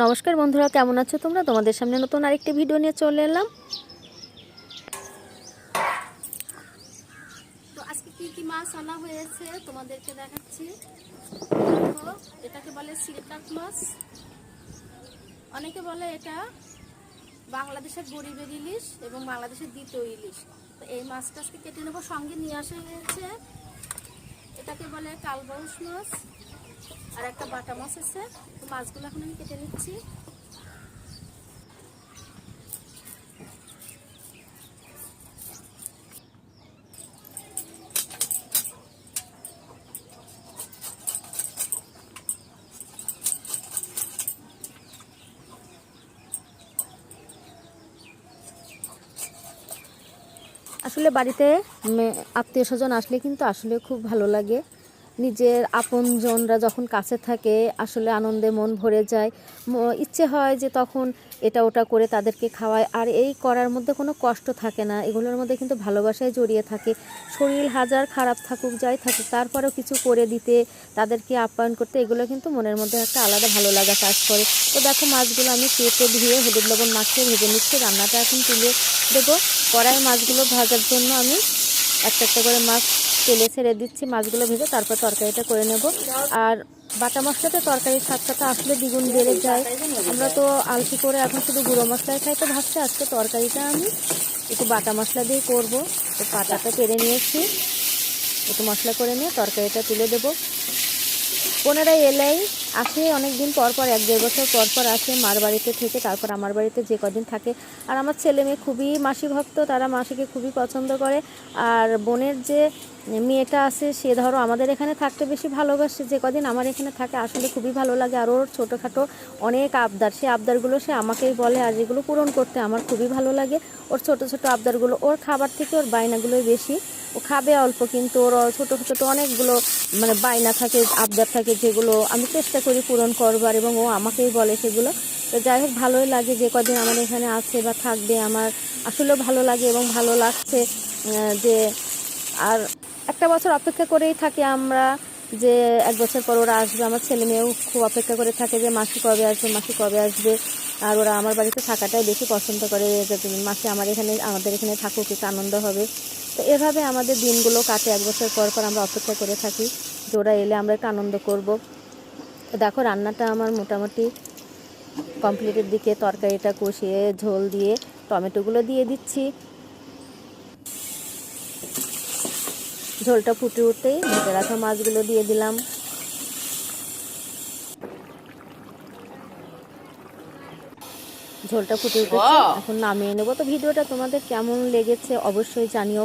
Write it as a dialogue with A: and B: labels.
A: নমস্কার বন্ধুরা, কেমন আছো তোমরা? তোমাদের সামনে নতুন আরেকটি ভিডিও নিয়ে চলে এলাম। তো আজকে কি কি মাছ আনা হয়েছে তোমাদেরকে দেখাচ্ছি। দেখো, এটাকে বলে সিলকাট মাছ, অনেকে বলে এটা বাংলাদেশের গরিবের ইলিশ এবং বাংলাদেশের দ্বিতীয় ইলিশ। তো এই মাছটা আজকে কেটে নেবো, সঙ্গে নিয়ে আসা হয়েছে এটাকে বলে কালবাউস মাছ, আর একটা বাটা মাছ আছে। তো মাছগুলো এখন আমি কেটে নিচ্ছি। আসলে বাড়িতে আত্মীয় স্বজন আসলে কিন্তু আসলে খুব ভালো লাগে। নিজের আপনজনরা যখন কাছে থাকে আসলে আনন্দে মন ভরে যায়। ইচ্ছে হয় যে তখন এটা ওটা করে তাদেরকে খাওয়ায়, আর এই করার মধ্যে কোনো কষ্ট থাকে না। এগুলোর মধ্যে কিন্তু ভালোবাসায় জড়িয়ে থাকে। শরীর হাজার খারাপ থাকুক, যাই থাকুক, তারপরেও কিছু করে দিতে, তাদেরকে আপ্যায়ন করতে, এগুলো কিন্তু মনের মধ্যে একটা আলাদা ভালো লাগা কাজ করে। তো দেখো, মাছগুলো আমি কেটে ধুয়ে হলুদ লবণ মাখিয়ে ভেজে নিচ্ছি। রান্নাটা এখন তুলে দেবো। কড়াই মাছগুলো ভাজার জন্য আমি একটা একটা করে মাছ তেলে ছেড়ে দিচ্ছি। মাছগুলো ভেজে তারপর তরকারিটা করে নেব। আর বাটা মশলাতে তরকারির স্বাদটা আসলে দ্বিগুণ বেড়ে যায়। আমরা তো আলসি করে এখন শুধু গুঁড়ো মশলায় খাই, তো ভাবছি আজকে তরকারিটা আমি একটু বাটা মশলা দিয়ে করব। তো পাটাটা পেরে নিয়েছি, একটু মশলা করে নিয়ে তরকারিটা তুলে দেবো। ওনারা এলেই আসে অনেক দিন পর পর, 1-1.5 বছর পর পর আসে মার বাড়িতে থেকে, তারপর আমার বাড়িতে যে কদিন থাকে। আর আমার ছেলে মেয়ে খুবই মাসি ভক্ত, তারা মাসিকে খুবই পছন্দ করে। আর বোনের যে মেয়েটা আছে সে ধরো আমাদের এখানে থাকতে বেশি ভালোবাসে। যে কদিন আমার এখানে থাকে আসলে খুবই ভালো লাগে। আর ওর ছোটোখাটো অনেক আবদার, সে আবদারগুলো সে আমাকেই বলে, আর যেগুলো পূরণ করতে আমার খুবই ভালো লাগে। ওর ছোটো ছোটো আবদারগুলো, ওর খাবার থেকে ওর বায়নাগুলোই বেশি। ও খাবে অল্প, কিন্তু ওর ছোটো ছোটো অনেকগুলো বায়না থাকে, আবদার থাকে, যেগুলো আমি চেষ্টা করি পূরণ করবার, এবং ও আমাকেই বলে সেগুলো। তো যাই হোক, ভালোই লাগে যে কদিন আমার এখানে আছে বা থাকবে, আমার আসলেও ভালো লাগে এবং ভালো লাগছে যে। আর একটা বছর অপেক্ষা করেই থাকি আমরা যে 1 বছর পর ওরা আসবে। আমার ছেলে মেয়েও খুব অপেক্ষা করে থাকে যে মাসি কবে আসবে, মাসি কবে আসবে। আর ওরা আমার বাড়িতে থাকাটাই বেশি পছন্দ করে, যে মাসি আমাদের এখানে থাকুক, একটু আনন্দ হবে। তো এভাবে আমাদের দিনগুলো কাটে। 1 বছর পর পর আমরা অপেক্ষা করে থাকি যে ওরা এলে আমরা একটু আনন্দ করব। তো দেখো, রান্নাটা আমার মোটামুটি কমপ্লিটের দিকে। তরকারিটা কষিয়ে ঝোল দিয়ে টমেটোগুলো দিয়ে দিচ্ছি। ঝোলটা ফুটে উঠতেই ভেজে রাখা মাছগুলো দিয়ে দিলাম। ঝোলটা ফুটে উঠেছে, এখন নামিয়ে নেবো। তো ভিডিওটা তোমাদের কেমন লেগেছে অবশ্যই জানিও।